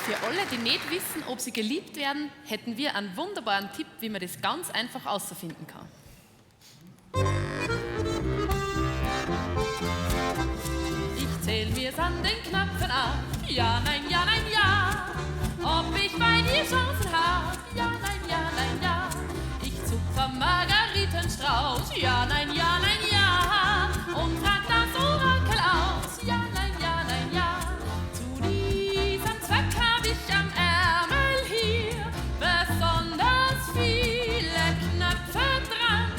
Für alle, die nicht wissen, ob sie geliebt werden, hätten wir einen wunderbaren Tipp, wie man das ganz einfach herausfinden kann. Ich zähl mir's an den Knöpfen ab. Ja, nein, ja, nein, ja. Ob ich bei dir Chancen hab? Ja, nein, ja. Ich zupf am Margaritenstrauß. Ja, nein, ja. Und trag das Orakel aus. Ja, nein, ja. Zu diesem Zweck hab ich am Ärmel hier besonders viele Knöpfe dran,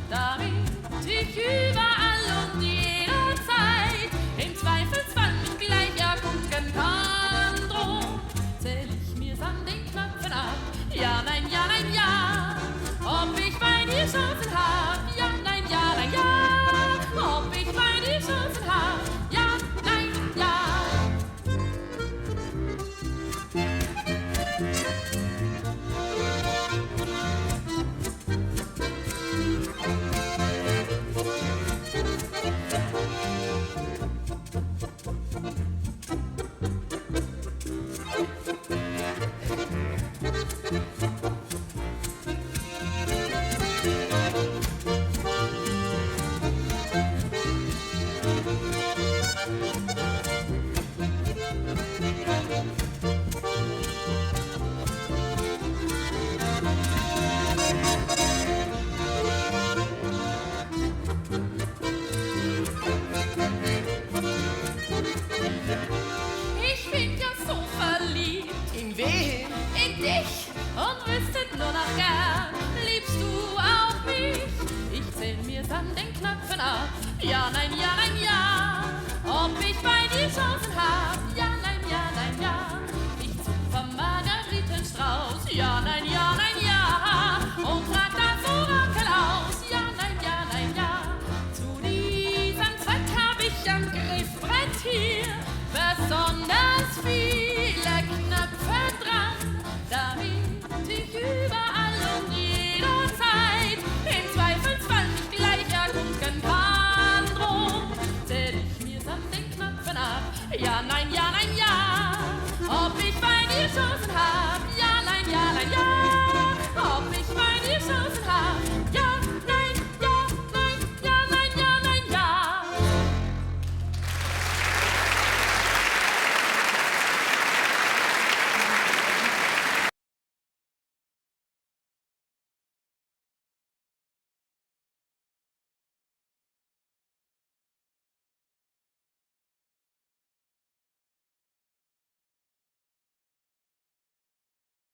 damit ich überall und jederzeit im Zweifelsfall mich gleich erkunden kann. Drum zähl ich mir's an den Knöpfen ab. Ja, nein, ja. Ob ich bei dir Chancen hab? Ja, nein, ja. Ob ich bei dir Chancen hab? Ja, nein, ja. Ich bin ja so verliebt. In wen? In dich und wüsstet nur noch gern, liebst du auch mich? Ich zähl mir's an den Knöpfen ab. Ja, nein, ja. Ob ich bei dir Chancen hab? Ja, nein, ja. Ich zupf am Margaritenstrauß. Ja, nein, ja. Und trag das Orakel aus. Ja, nein, ja. Zu diesem Zweck hab ich am Griffbrett hier besonders viele Knöpfe dran, damit ich überall und jederzeit im Zweifelsfall mich gleich erkunden kann. Drum zähl ich mir's an den Knöpfen ab. Ja, nein, ja.